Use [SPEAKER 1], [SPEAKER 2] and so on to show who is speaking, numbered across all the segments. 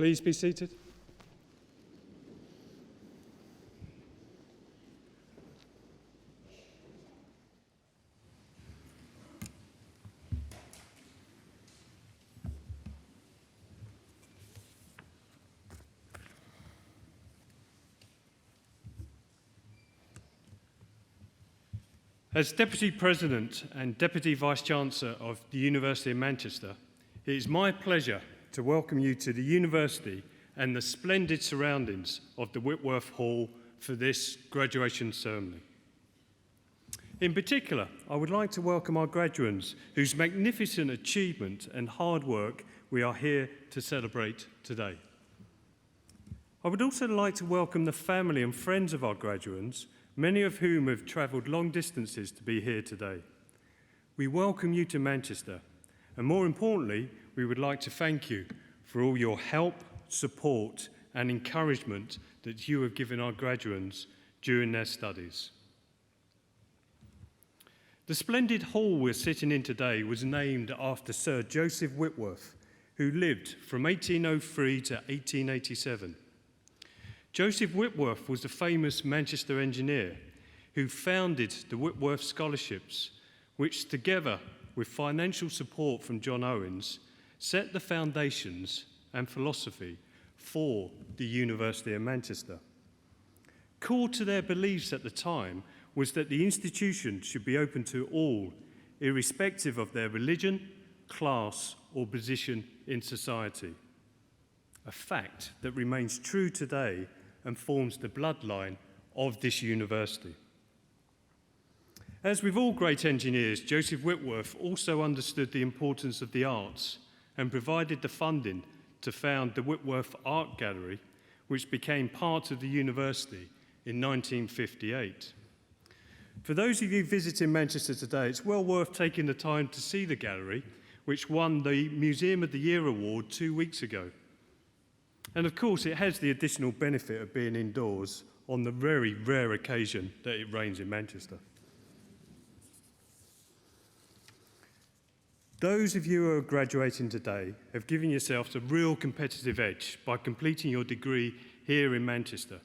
[SPEAKER 1] Please be seated. As Deputy President and Deputy Vice-Chancellor of the University of Manchester, it is my pleasure to welcome you to the University and the splendid surroundings of the Whitworth Hall for this graduation ceremony. In particular, I would like to welcome our graduates whose magnificent achievement and hard work we are here to celebrate today. I would also like to welcome the family and friends of our graduates, many of whom have travelled long distances to be here today. We welcome you to Manchester, and more importantly, we would like to thank you for all your help, support and encouragement that you have given our graduates during their studies. The splendid hall we're sitting in today was named after Sir Joseph Whitworth, who lived from 1803 to 1887. Joseph Whitworth was a famous Manchester engineer who founded the Whitworth Scholarships, which together with financial support from John Owens, set the foundations and philosophy for the University of Manchester. Core to their beliefs at the time was that the institution should be open to all, irrespective of their religion, class, or position in society. A fact that remains true today and forms the bloodline of this university. As with all great engineers, Joseph Whitworth also understood the importance of the arts and provided the funding to found the Whitworth Art Gallery, which became part of the university in 1958. For those of you visiting Manchester today, it's well worth taking the time to see the gallery, which won the Museum of the Year award 2 weeks ago. And of course, it has the additional benefit of being indoors on the very rare occasion that it rains in Manchester. Those of you who are graduating today have given yourselves a real competitive edge by completing your degree here in Manchester.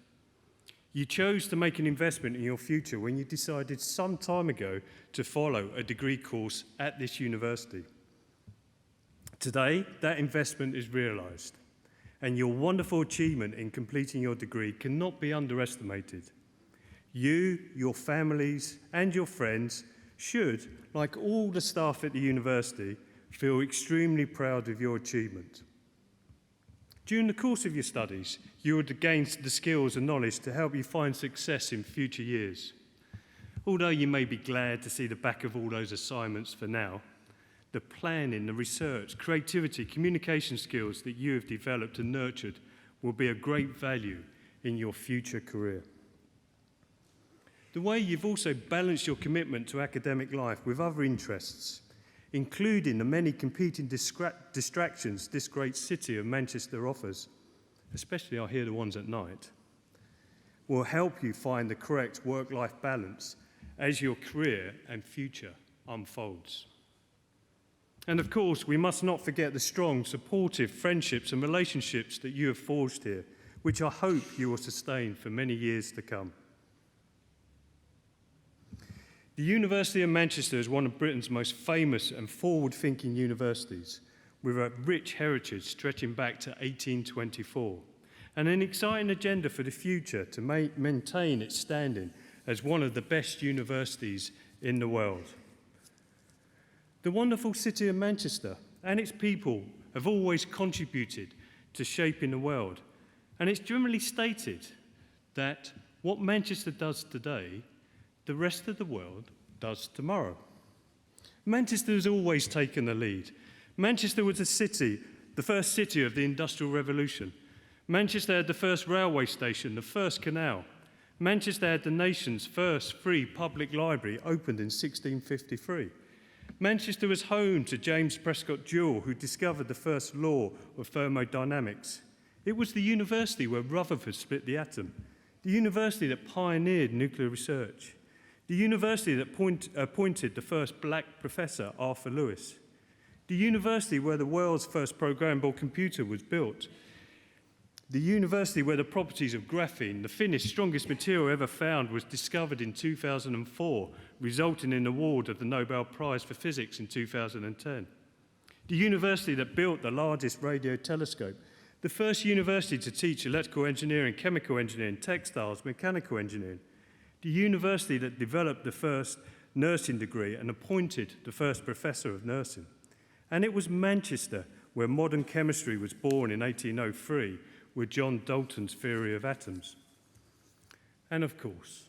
[SPEAKER 1] You chose to make an investment in your future when you decided some time ago to follow a degree course at this university. Today, that investment is realised, and your wonderful achievement in completing your degree cannot be underestimated. You, your families, and your friends should, like all the staff at the university, feel extremely proud of your achievement. During the course of your studies, you would have gained the skills and knowledge to help you find success in future years. Although you may be glad to see the back of all those assignments for now, the planning, the research, creativity, communication skills that you have developed and nurtured will be of great value in your future career. The way you've also balanced your commitment to academic life with other interests, including the many competing distractions this great city of Manchester offers, especially I hear the ones at night, will help you find the correct work-life balance as your career and future unfolds. And of course, we must not forget the strong, supportive friendships and relationships that you have forged here, which I hope you will sustain for many years to come. The University of Manchester is one of Britain's most famous and forward-thinking universities, with a rich heritage stretching back to 1824, and an exciting agenda for the future to maintain its standing as one of the best universities in the world. The wonderful city of Manchester and its people have always contributed to shaping the world, and it's generally stated that what Manchester does today, the rest of the world does tomorrow. Manchester has always taken the lead. Manchester was the first city of the Industrial Revolution. Manchester had the first railway station, the first canal. Manchester had the nation's first free public library, opened in 1653. Manchester was home to James Prescott Joule, who discovered the first law of thermodynamics. It was the university where Rutherford split the atom, the university that pioneered nuclear research, the university that appointed the first black professor, Arthur Lewis, the university where the world's first programmable computer was built. The university where the properties of graphene, the thinnest, strongest material ever found, was discovered in 2004, resulting in the award of the Nobel Prize for Physics in 2010. The university that built the largest radio telescope, the first university to teach electrical engineering, chemical engineering, textiles, mechanical engineering. The university that developed the first nursing degree and appointed the first professor of nursing. And it was Manchester where modern chemistry was born in 1803 with John Dalton's theory of atoms. And of course,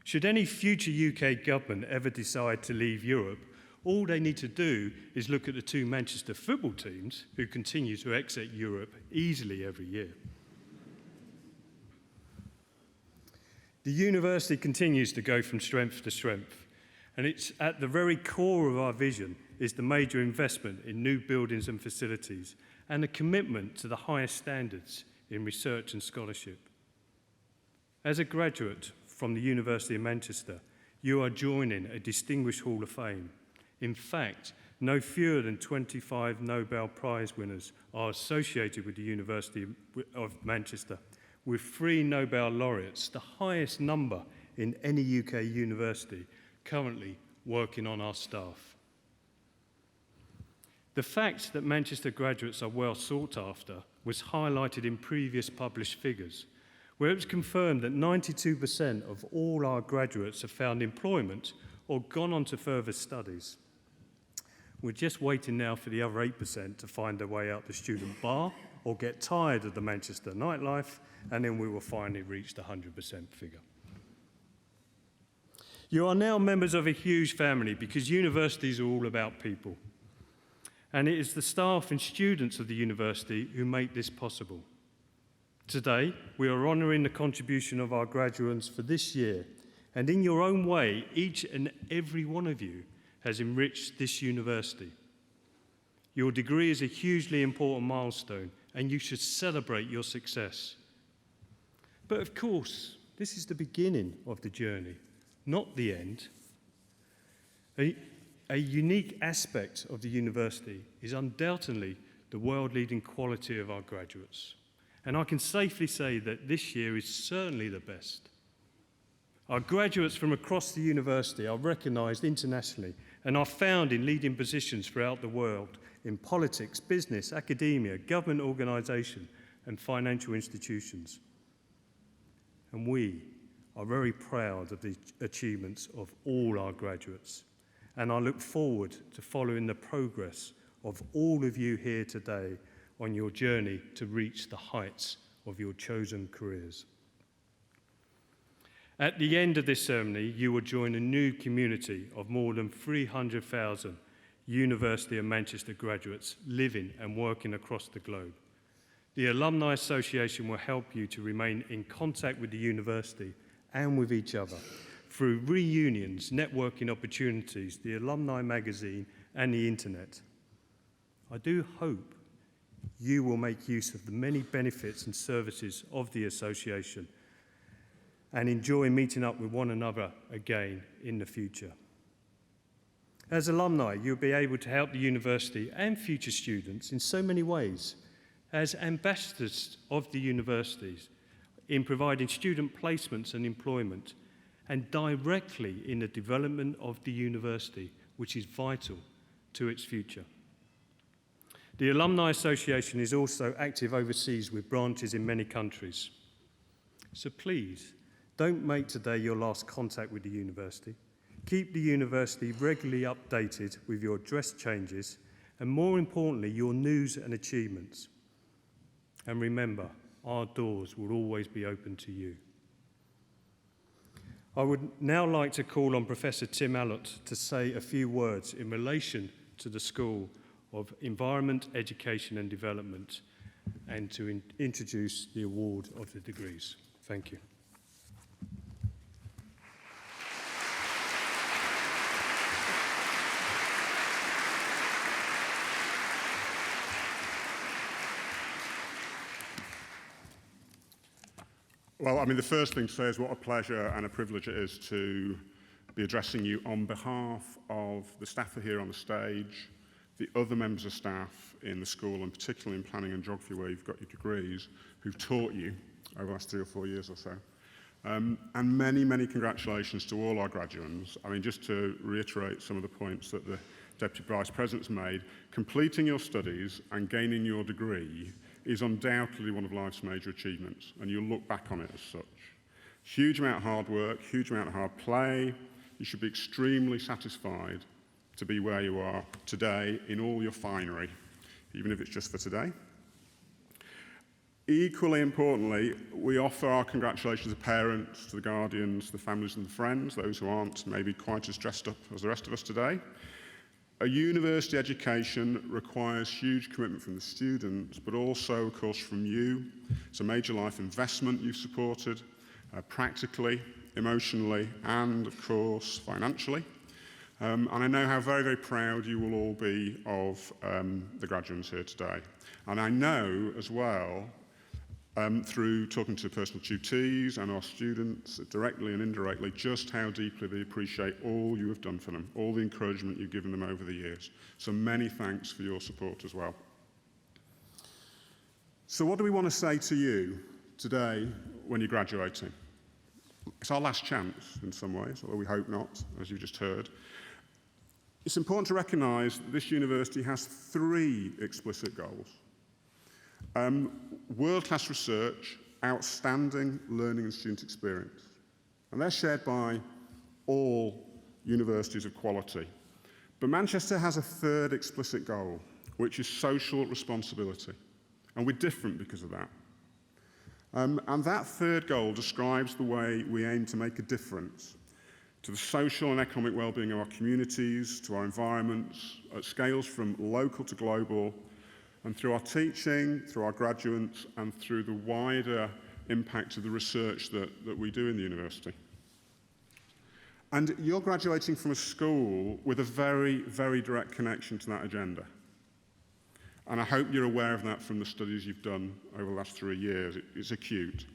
[SPEAKER 1] should any future UK government ever decide to leave Europe, all they need to do is look at the two Manchester football teams who continue to exit Europe easily every year. The university continues to go from strength to strength, and it's at the very core of our vision is the major investment in new buildings and facilities and a commitment to the highest standards in research and scholarship. As a graduate from the University of Manchester, you are joining a distinguished Hall of Fame. In fact, no fewer than 25 Nobel Prize winners are associated with the University of Manchester, with 3 Nobel laureates, the highest number in any UK university, currently working on our staff. The fact that Manchester graduates are well sought after was highlighted in previous published figures, where it was confirmed that 92% of all our graduates have found employment or gone on to further studies. We're just waiting now for the other 8% to find their way out the student bar or get tired of the Manchester nightlife, and then we will finally reach the 100% figure. You are now members of a huge family because universities are all about people. And it is the staff and students of the university who make this possible. Today, we are honouring the contribution of our graduates for this year, and in your own way, each and every one of you has enriched this university. Your degree is a hugely important milestone, and you should celebrate your success. But of course, this is the beginning of the journey, not the end. A unique aspect of the university is undoubtedly the world-leading quality of our graduates. And I can safely say that this year is certainly the best. Our graduates from across the university are recognised internationally and are found in leading positions throughout the world in politics, business, academia, government organisation and financial institutions. And we are very proud of the achievements of all our graduates. And I look forward to following the progress of all of you here today on your journey to reach the heights of your chosen careers. At the end of this ceremony, you will join a new community of more than 300,000 University of Manchester graduates living and working across the globe. The Alumni Association will help you to remain in contact with the university and with each other through reunions, networking opportunities, the alumni magazine, and the internet. I do hope you will make use of the many benefits and services of the association and enjoy meeting up with one another again in the future. As alumni, you'll be able to help the university and future students in so many ways as ambassadors of the universities in providing student placements and employment, and directly in the development of the university, which is vital to its future. The Alumni Association is also active overseas with branches in many countries. So please, don't make today your last contact with the university. Keep the university regularly updated with your dress changes and, more importantly, your news and achievements. And remember, our doors will always be open to you. I would now like to call on Professor Tim Allott to say a few words in relation to the School of Environment, Education and Development and to introduce the award of the degrees. Thank you.
[SPEAKER 2] Well, I mean, the first thing to say is what a pleasure and a privilege it is to be addressing you on behalf of the staff here on the stage, the other members of staff in the school, and particularly in planning and geography where you've got your degrees, who've taught you over the last 3 or 4 years or so. And many, many congratulations to all our graduates. I mean, just to reiterate some of the points that the Deputy Vice President's made, completing your studies and gaining your degree is undoubtedly one of life's major achievements, and you'll look back on it as such. Huge amount of hard work, huge amount of hard play. You should be extremely satisfied to be where you are today in all your finery, even if it's just for today. Equally importantly, we offer our congratulations to parents, to the guardians, the families and the friends, those who aren't maybe quite as dressed up as the rest of us today. A university education requires huge commitment from the students, but also, of course, from you. It's a major life investment you've supported, practically, emotionally, and, of course, financially. And I know how very, very proud you will all be of the graduates here today. And I know as well, through talking to personal tutees and our students directly and indirectly, just how deeply they appreciate all you have done for them, all the encouragement you've given them over the years. So many thanks for your support as well. So what do we want to say to you today when you're graduating? It's our last chance in some ways, although we hope not, as you just heard. It's important to recognise that this university has 3 explicit goals. World-class research, outstanding learning and student experience. And they're shared by all universities of quality. But Manchester has a 3rd explicit goal, which is social responsibility. And we're different because of that. And that 3rd goal describes the way we aim to make a difference to the social and economic well-being of our communities, to our environments, at scales from local to global, and through our teaching, through our graduates, and through the wider impact of the research that we do in the university. And you're graduating from a school with a very, very direct connection to that agenda. And I hope you're aware of that from the studies you've done over the last 3 years. It's acute.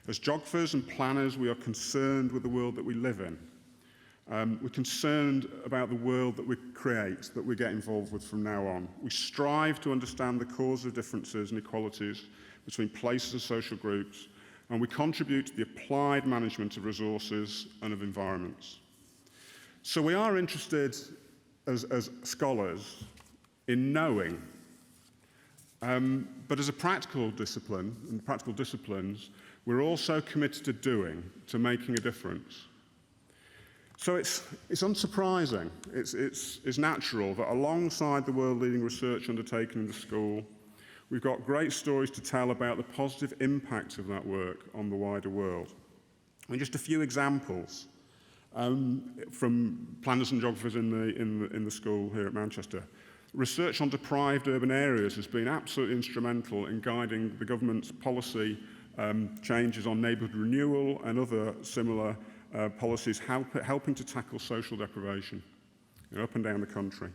[SPEAKER 2] As geographers and planners, we are concerned with the world that we live in. We're concerned about the world that we create, that we get involved with from now on. We strive to understand the cause of differences and inequalities between places and social groups, and we contribute to the applied management of resources and of environments. So we are interested as scholars in knowing, but as a practical discipline, and practical disciplines, we're also committed to doing, to making a difference. So it's unsurprising, it's natural that alongside the world-leading research undertaken in the school, we've got great stories to tell about the positive impact of that work on the wider world. I mean, just a few examples from planners and geographers in the school here at Manchester. Research on deprived urban areas has been absolutely instrumental in guiding the government's policy changes on neighbourhood renewal and other similar policies helping to tackle social deprivation up and down the country.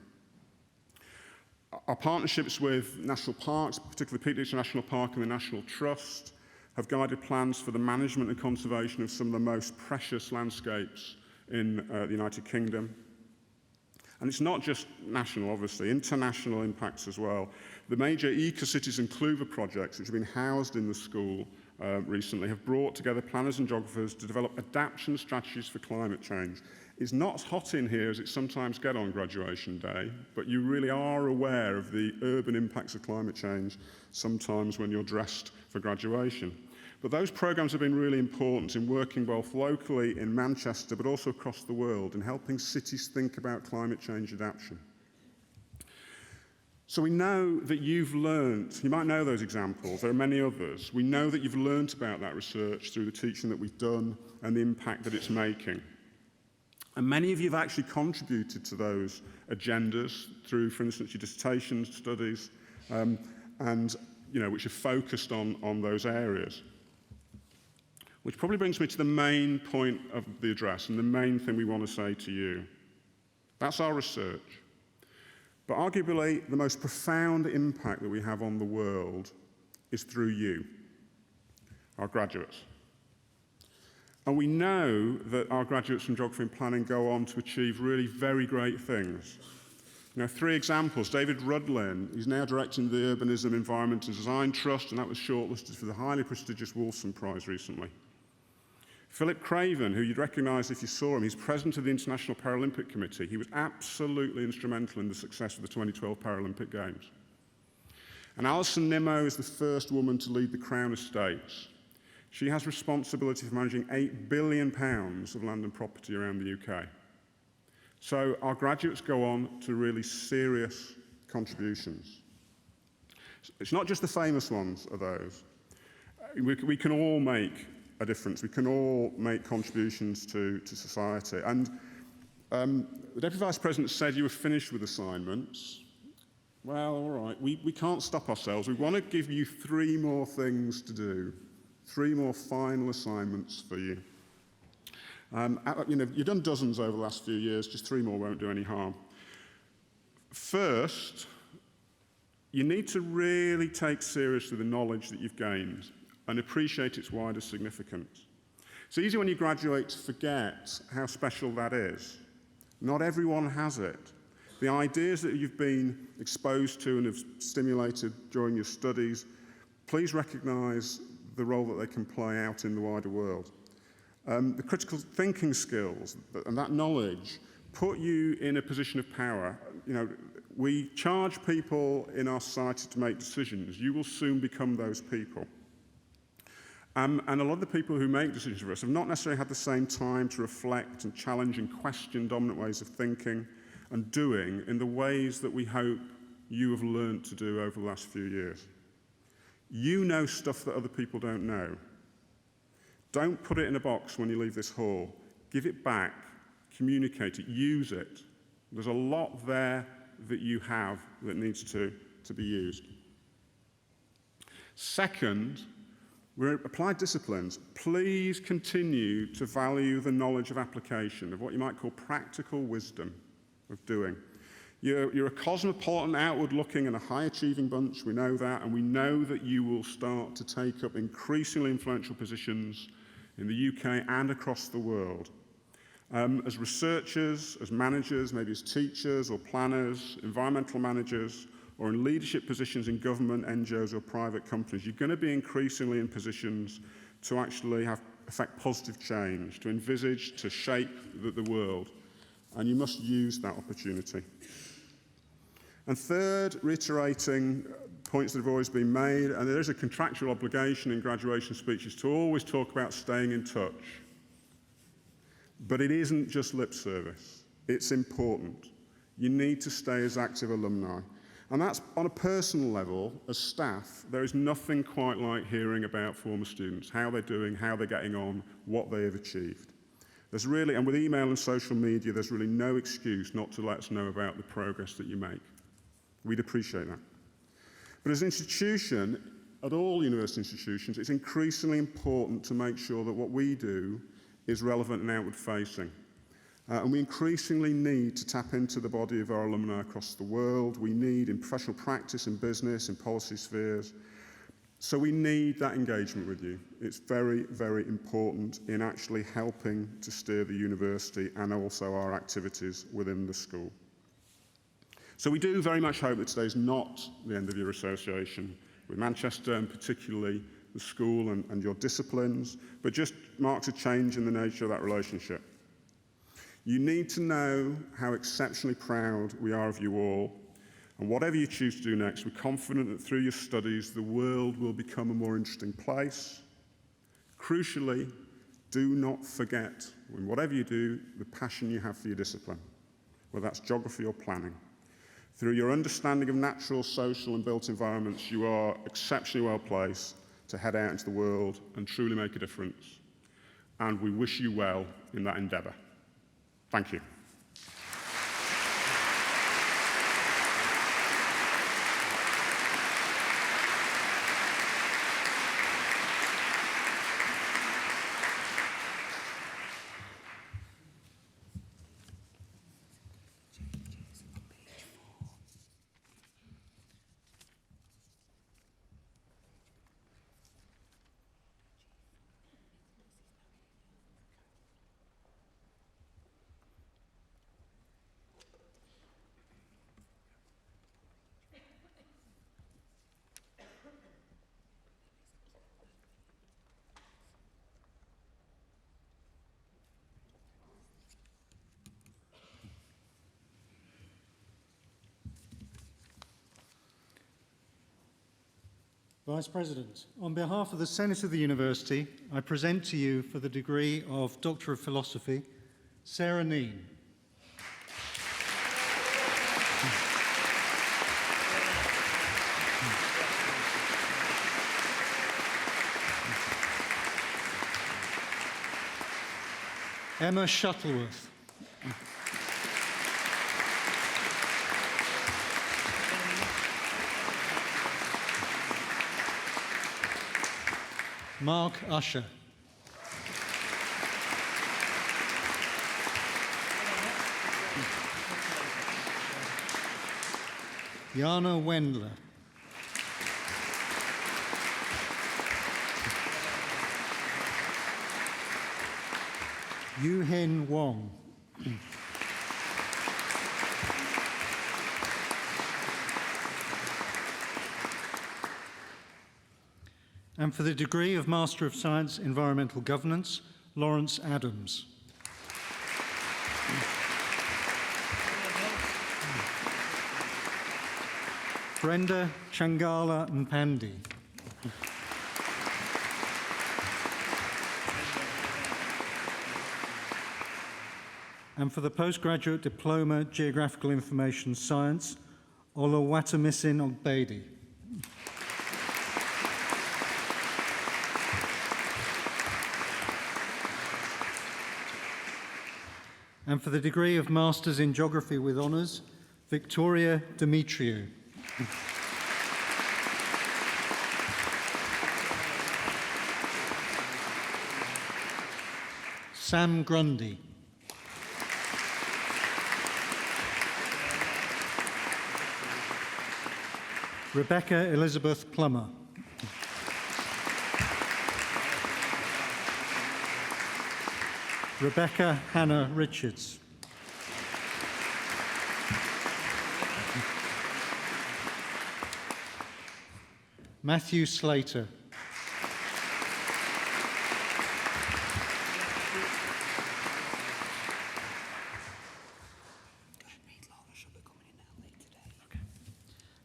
[SPEAKER 2] Our partnerships with national parks, particularly Peak District National Park and the National Trust, have guided plans for the management and conservation of some of the most precious landscapes in the United Kingdom. And it's not just national, obviously, international impacts as well. The major Eco-Cities and Clover projects, which have been housed in the school recently, have brought together planners and geographers to develop adaptation strategies for climate change. It's not as hot in here as it sometimes gets on graduation day, but you really are aware of the urban impacts of climate change sometimes when you're dressed for graduation. But those programs have been really important in working both locally in Manchester but also across the world in helping cities think about climate change adaptation. So we know that you've learnt, you might know those examples, there are many others. We know that you've learnt about that research through the teaching that we've done and the impact that it's making. And many of you have actually contributed to those agendas through, for instance, your dissertation studies, which are focused on those areas. Which probably brings me to the main point of the address and the main thing we want to say to you. That's our research. But arguably, the most profound impact that we have on the world is through you, our graduates. And we know that our graduates from geography and planning go on to achieve really very great things. 3 examples. David Rudlin, he's now directing the Urbanism, Environment and Design Trust, and that was shortlisted for the highly prestigious Wolfson Prize recently. Philip Craven, who you'd recognise if you saw him, he's president of the International Paralympic Committee. He was absolutely instrumental in the success of the 2012 Paralympic Games. And Alison Nimmo is the first woman to lead the Crown Estates. She has responsibility for managing £8 billion of land and property around the UK. So our graduates go on to really serious contributions. It's not just the famous ones are those. We can all make a difference. We can all make contributions to society. And the Deputy Vice President said you were finished with assignments. Well, all right, we can't stop ourselves. We want to give you 3 more things to do, 3 more final assignments for you. You've done dozens over the last few years, just 3 more won't do any harm. First, you need to really take seriously the knowledge that you've gained and appreciate its wider significance. It's easy when you graduate to forget how special that is. Not everyone has it. The ideas that you've been exposed to and have stimulated during your studies, please recognise the role that they can play out in the wider world. The critical thinking skills and that knowledge put you in a position of power. We charge people in our society to make decisions. You will soon become those people. And a lot of the people who make decisions for us have not necessarily had the same time to reflect and challenge and question dominant ways of thinking and doing in the ways that we hope you have learned to do over the last few years. You know stuff that other people don't know. Don't put it in a box when you leave this hall. Give it back, communicate it, use it. There's a lot there that you have that needs to be used. Second, we're applied disciplines. Please continue to value the knowledge of application, of what you might call practical wisdom of doing. You're a cosmopolitan, outward-looking and a high-achieving bunch, we know that, and we know that you will start to take up increasingly influential positions in the UK and across the world. As researchers, as managers, maybe as teachers or planners, environmental managers, or in leadership positions in government, NGOs or private companies, you're going to be increasingly in positions to actually affect positive change, to envisage, to shape the world. And you must use that opportunity. And third, reiterating points that have always been made, and there is a contractual obligation in graduation speeches to always talk about staying in touch. But it isn't just lip service. It's important. You need to stay as active alumni. And that's on a personal level, as staff, there is nothing quite like hearing about former students, how they're doing, how they're getting on, what they have achieved. There's really, and with email and social media, there's really no excuse not to let us know about the progress that you make. We'd appreciate that. But as an institution, at all university institutions, it's increasingly important to make sure that what we do is relevant and outward facing. And we increasingly need to tap into the body of our alumni across the world. We need in professional practice, in business, in policy spheres. So we need that engagement with you. It's very, very important in actually helping to steer the university and also our activities within the school. So we do very much hope that today's not the end of your association with Manchester, and particularly the school and your disciplines, but just marks a change in the nature of that relationship. You need to know how exceptionally proud we are of you all, and whatever you choose to do next, we're confident that through your studies, the world will become a more interesting place. Crucially, do not forget, in whatever you do, the passion you have for your discipline, whether that's geography or planning. Through your understanding of natural, social, and built environments, you are exceptionally well placed to head out into the world and truly make a difference. And we wish you well in that endeavour. Thank you.
[SPEAKER 3] Vice President, on behalf of the Senate of the University, I present to you for the degree of Doctor of Philosophy, Sarah Neen. Emma Shuttleworth. Mark Usher. Jana Wendler. Yu-Hin Wong. And for the degree of Master of Science Environmental Governance, Lawrence Adams. Brenda Changala Mpandi. And for the Postgraduate Diploma Geographical Information Science, Olawatamisin Ogbedi. And for the degree of Masters in Geography with Honours, Victoria Demetriou. Sam Grundy. Rebecca Elizabeth Plummer. Rebecca Hannah Richards. Matthew Slater.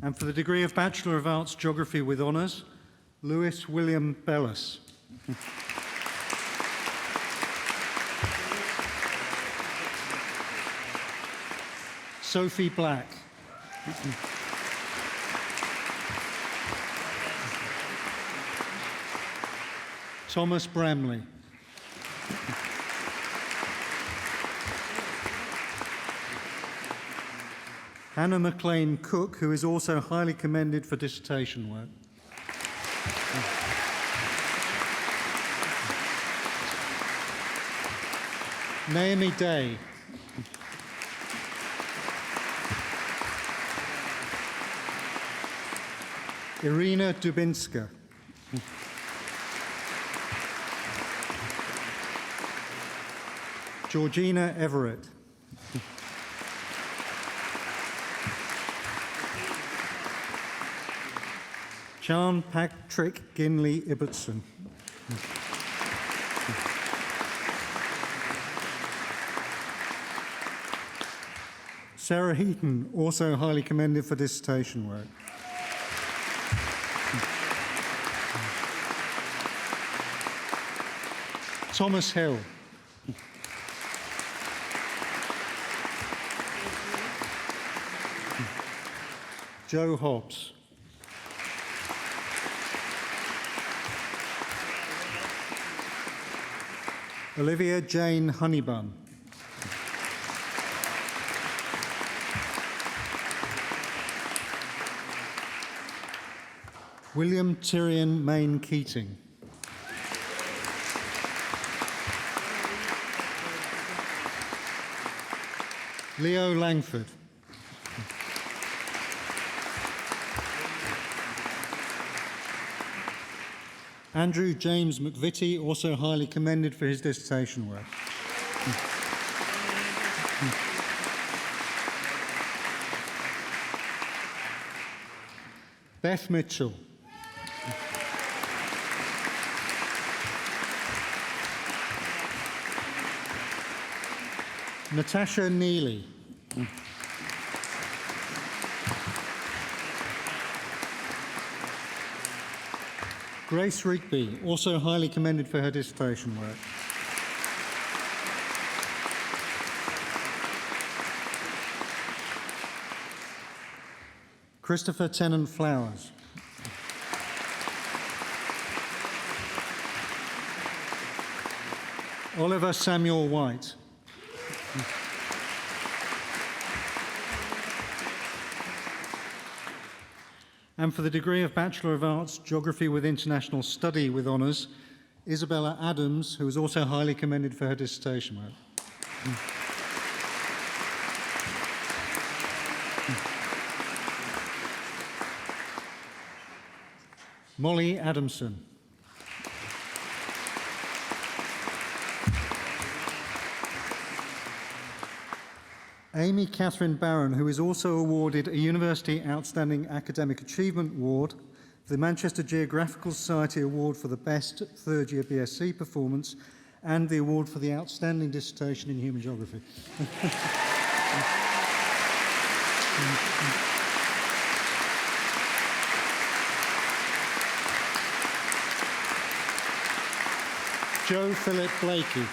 [SPEAKER 3] And for the degree of Bachelor of Arts Geography with Honours, Lewis William Bellis. Sophie Black. Thomas Bramley. Hannah McLean Cook, who is also highly commended for dissertation work. Naomi Day. Irina Dubinska. Georgina Everett. John Patrick Ginley Ibbotson. Sarah Heaton, also highly commended for dissertation work. Thomas Hill. Joe Hobbs. Olivia Jane Honeybun. William Tyrion Main Keating. Leo Langford. Andrew James McVitie, also highly commended for his dissertation work. Beth Mitchell. Natasha Neely. Grace Rigby, also highly commended for her dissertation work. Christopher Tennant Flowers. Oliver Samuel White. And for the degree of Bachelor of Arts, Geography with International Study with honours, Isabella Adams, who was also highly commended for her dissertation work. Molly Adamson. Amy Catherine Barron, who is also awarded a University Outstanding Academic Achievement Award, the Manchester Geographical Society Award for the Best Third-Year BSc Performance, and the award for the Outstanding Dissertation in Human Geography. Joe Philip Blakey.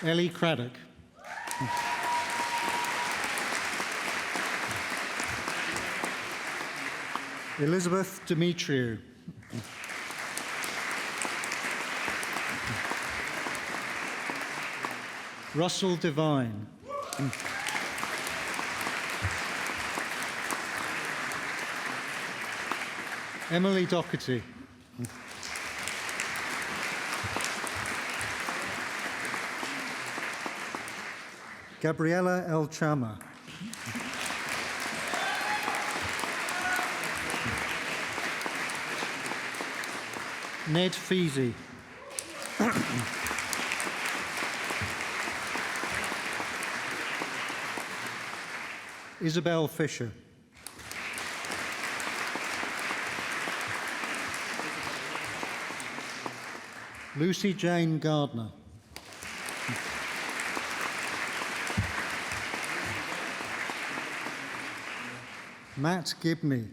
[SPEAKER 3] Ellie Craddock. Elizabeth Demetriou. Russell Devine. Emily Doherty. Gabriella El Chama. Ned Feasy. Isabel Fisher. Lucy Jane Gardner. Matt Gibney.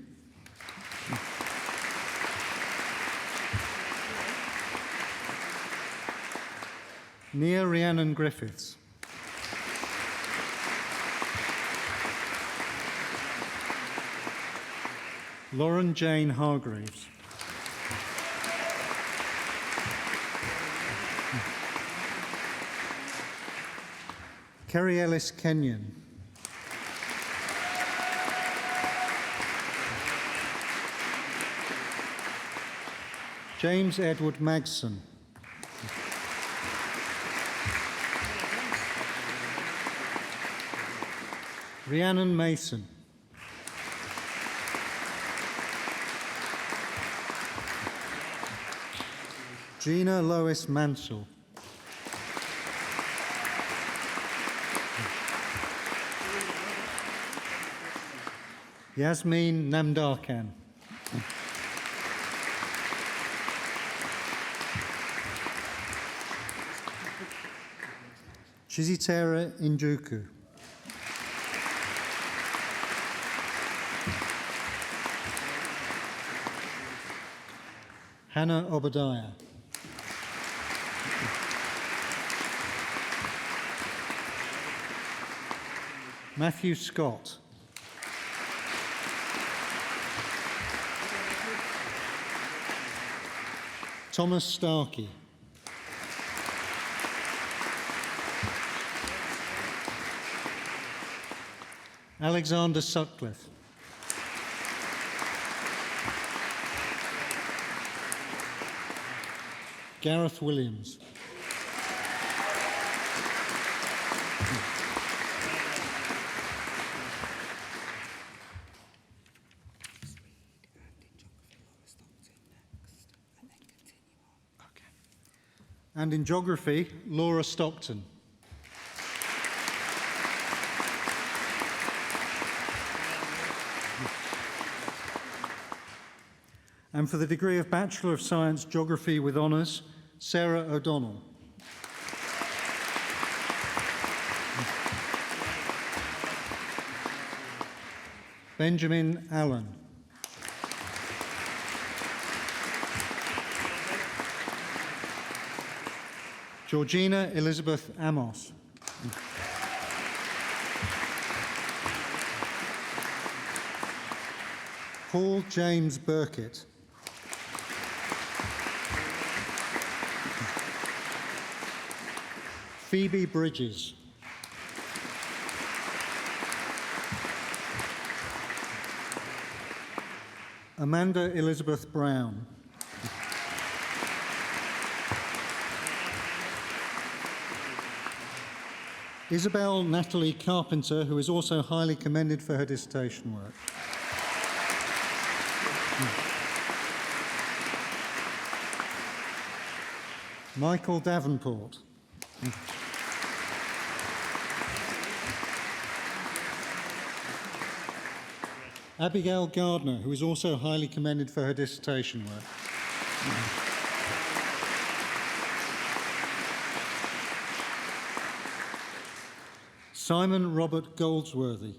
[SPEAKER 3] Nia Rhiannon Griffiths. Lauren Jane Hargreaves. Kerry Ellis Kenyon. James Edward Magson. Rhiannon Mason. Gina Lois Mansell. Yasmin Namdarkan. Chizitera Injuku. Hannah Obadiah. Matthew Scott. Thomas Starkey. Alexander Sutcliffe. Gareth Williams. And in geography, Laura Stockton. And for the degree of Bachelor of Science Geography with honours, Sarah O'Donnell. Benjamin Allen. Georgina Elizabeth Amos. Paul James Burkitt. Phoebe Bridges. Amanda Elizabeth Brown. Isabel Natalie Carpenter, who is also highly commended for her dissertation work. Michael Davenport. Abigail Gardner, who is also highly commended for her dissertation work. Simon Robert Goldsworthy.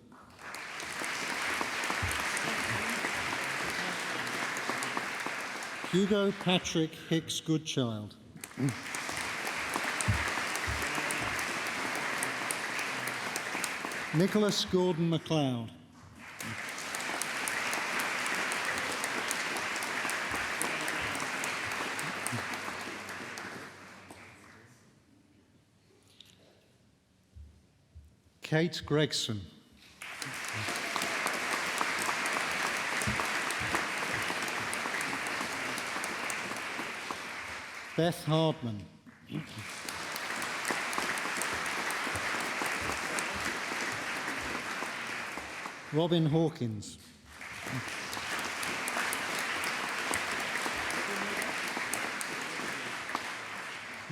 [SPEAKER 3] Hugo Patrick Hicks Goodchild. Nicholas Gordon MacLeod. Kate Gregson. Beth Hardman. Robin Hawkins.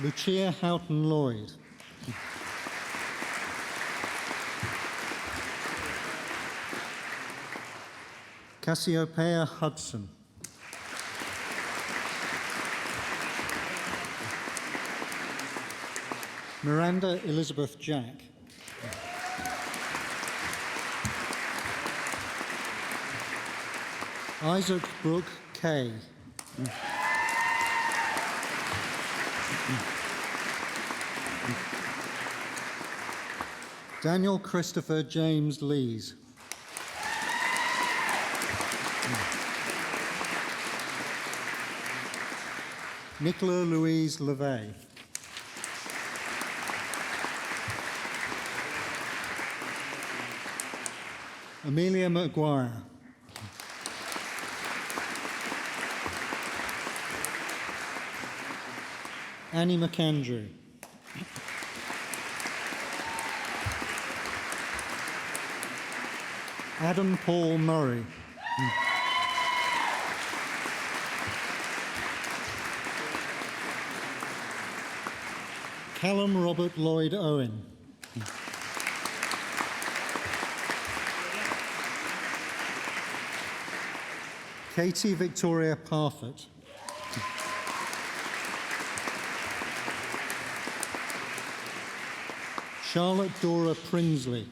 [SPEAKER 3] Lucia Houghton Lloyd. Cassiopeia Hudson. Miranda Elizabeth Jack. Isaac Brooke Kay. Daniel Christopher James Lees. Nicola Louise LeVay. Amelia Maguire. Annie McAndrew. Adam Paul Murray. Callum Robert Lloyd Owen. Katie Victoria Parfit. Charlotte Dora Prinsley.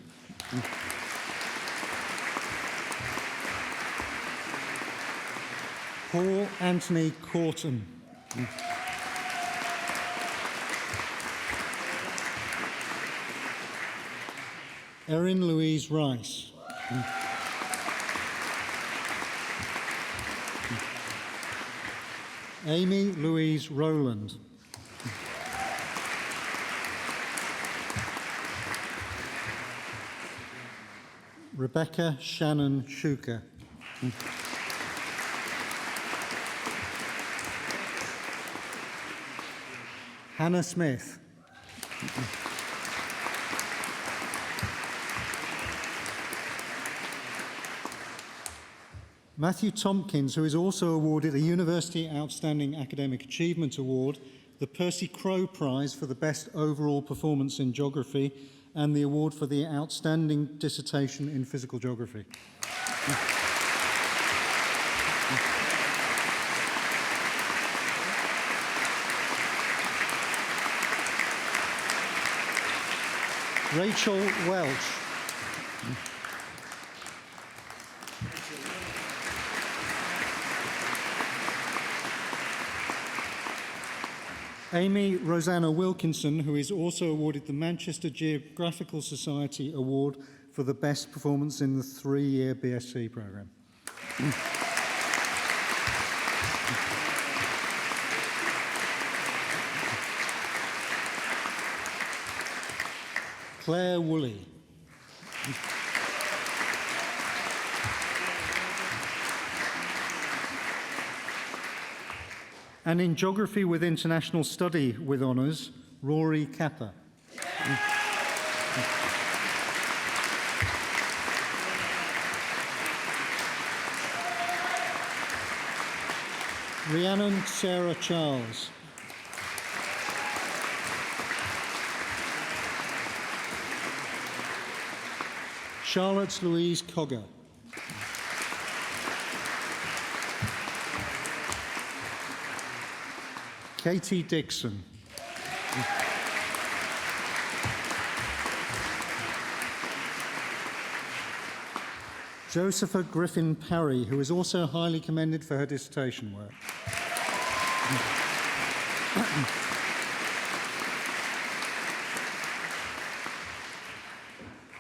[SPEAKER 3] Paul Anthony Corton. Erin Louise Rice. Amy Louise Rowland. Rebecca Shannon Shuker. Hannah Smith. Matthew Tompkins, who is also awarded a University Outstanding Academic Achievement Award, the Percy Crowe Prize for the Best Overall Performance in Geography, and the award for the Outstanding Dissertation in Physical Geography. Rachel Welch. Amy Rosanna Wilkinson, who is also awarded the Manchester Geographical Society Award for the best performance in the 3-year BSc programme. Claire Woolley. And in Geography with International Study with honours, Rory Capper. Rhiannon Sarah Charles. Charlotte Louise Cogger. Katie Dixon. Josepha Griffin Parry, who is also highly commended for her dissertation work.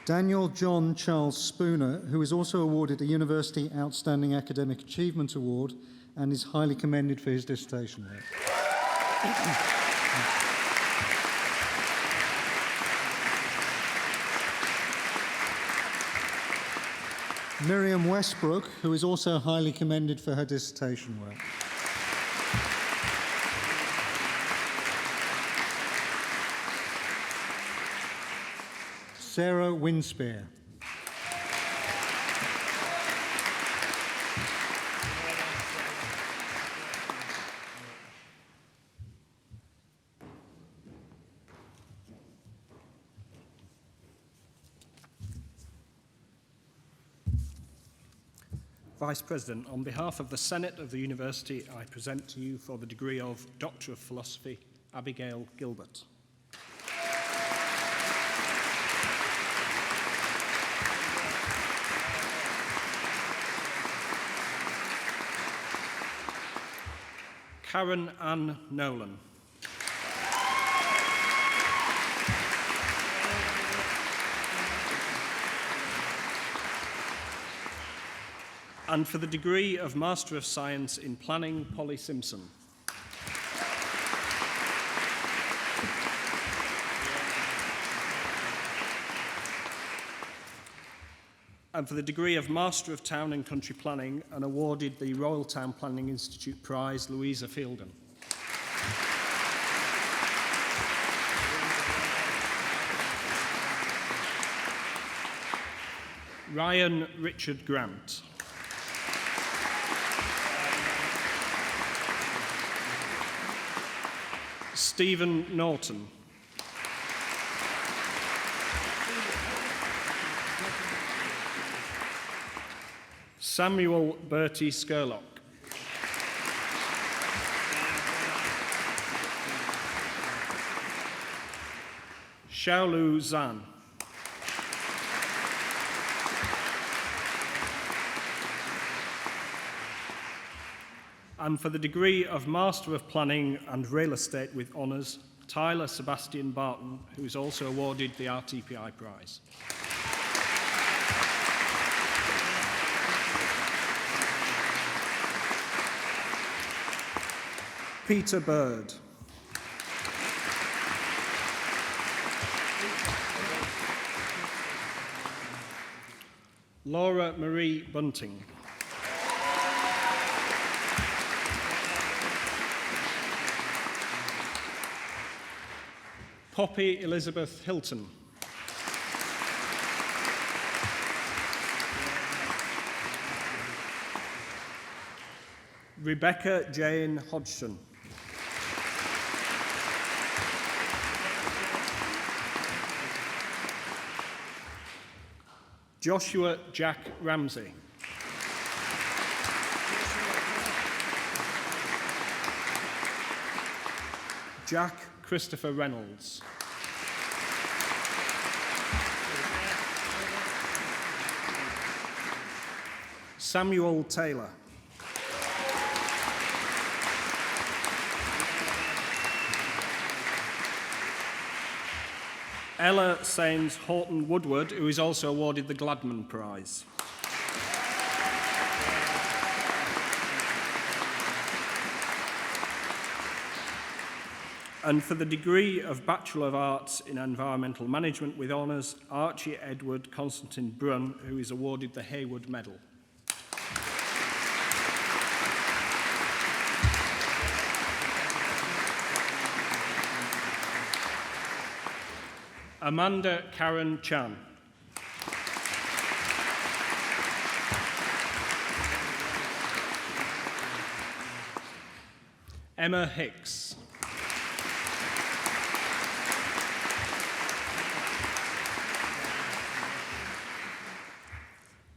[SPEAKER 3] Daniel John Charles Spooner, who is also awarded a University Outstanding Academic Achievement Award and is highly commended for his dissertation work. Miriam Westbrook, who is also highly commended for her dissertation work. Sarah Winspear.
[SPEAKER 4] Vice President, on behalf of the Senate of the University, I present to you for the degree of Doctor of Philosophy, Abigail Gilbert. Karen Ann Nolan. And for the degree of Master of Science in Planning, Polly Simpson. And for the degree of Master of Town and Country Planning, and awarded the Royal Town Planning Institute Prize, Louisa Fielden. Ryan Richard Grant. Stephen Norton. Samuel Bertie Skurlock. Xiaolu Zhan. And for the degree of Master of Planning and Real Estate with honours, Tyler Sebastian Barton, who is also awarded the RTPI Prize. Peter Bird. Laura Marie Bunting. Poppy Elizabeth Hilton. Rebecca Jane Hodgson. Joshua Jack Ramsey. Jack Christopher Reynolds. Samuel Taylor. Ella Sains Horton Woodward, who is also awarded the Gladman Prize. And for the degree of Bachelor of Arts in Environmental Management with honours, Archie Edward Constantine Brun, who is awarded the Hayward Medal. Amanda Karen Chan. Emma Hicks.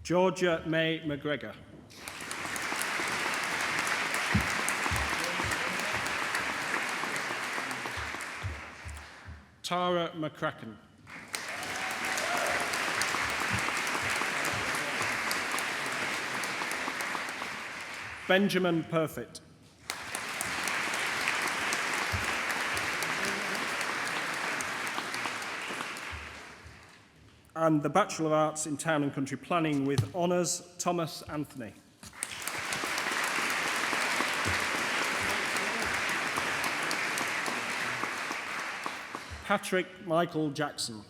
[SPEAKER 4] Georgia May McGregor. Tara McCracken. Benjamin Perfect. And the Bachelor of Arts in Town and Country Planning with honours, Thomas Anthony. Patrick Michael Jackson.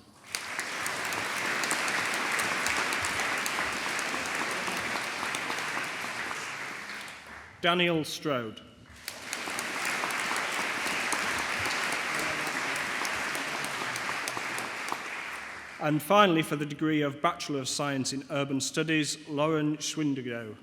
[SPEAKER 4] Daniel Strode. And finally, for the degree of Bachelor of Science in Urban Studies, Lauren Schwindigo.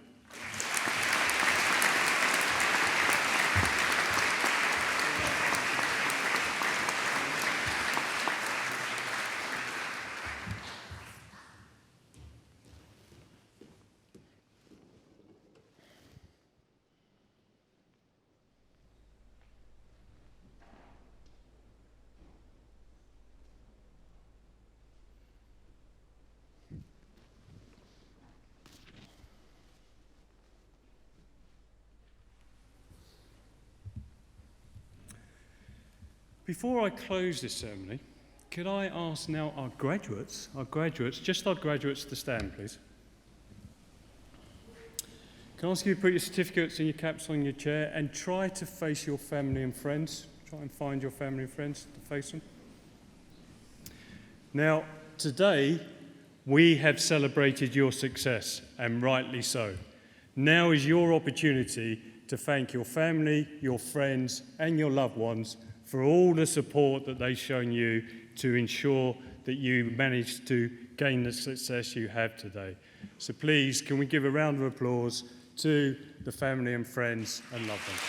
[SPEAKER 1] Before I close this ceremony, could I ask now our graduates, to stand, please? Can I ask you to put your certificates and your caps on your chair and try to face your family and friends? Try and find your family and friends to face them. Now, today, we have celebrated your success, and rightly so. Now is your opportunity to thank your family, your friends, and your loved ones for all the support that they've shown you to ensure that you managed to gain the success you have today. So please, can we give a round of applause to the family and friends and loved ones.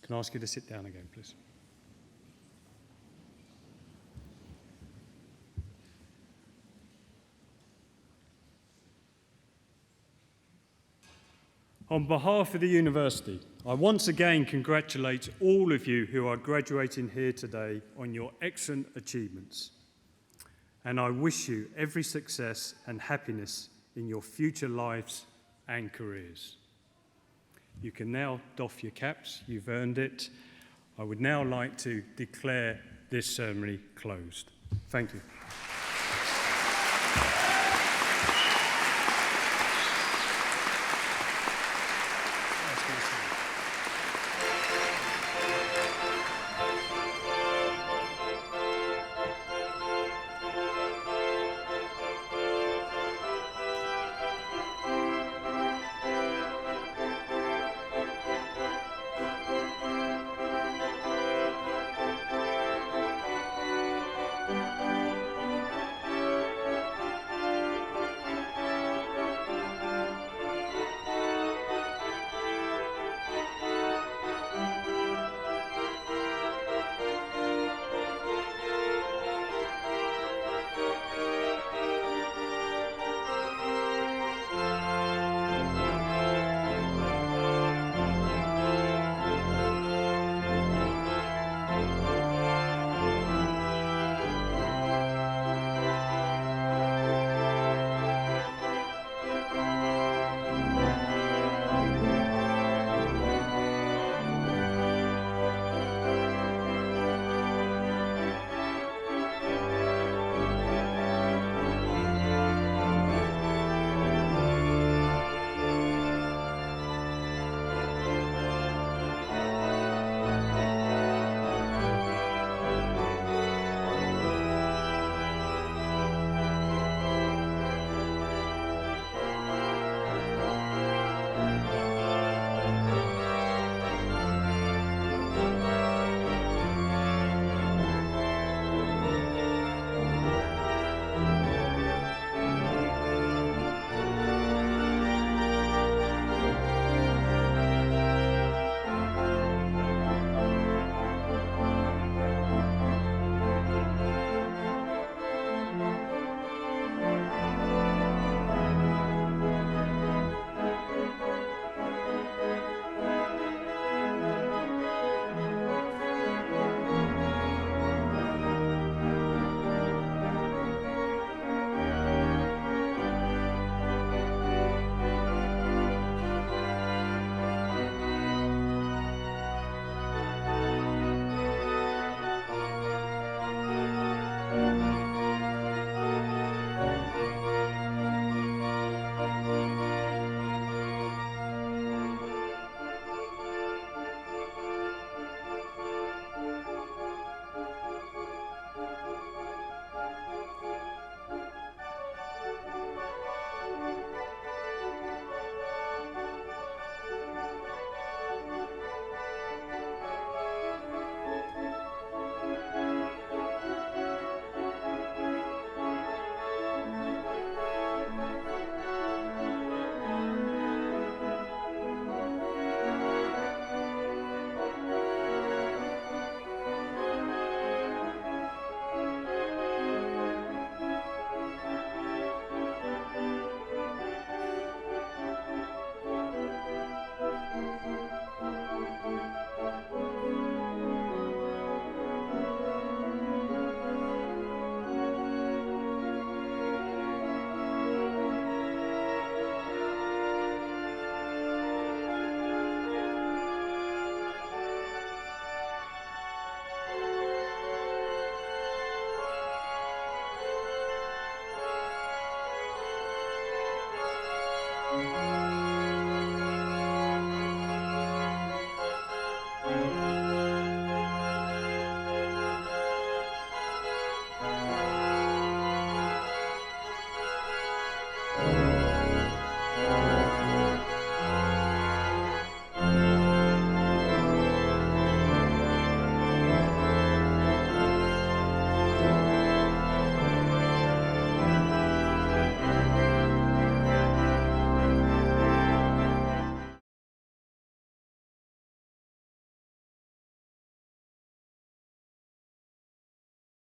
[SPEAKER 1] Can I ask you to sit down again, please? On behalf of the university, I once again congratulate all of you who are graduating here today on your excellent achievements. And I wish you every success and happiness in your future lives and careers. You can now doff your caps, you've earned it. I would now like to declare this ceremony closed. Thank you.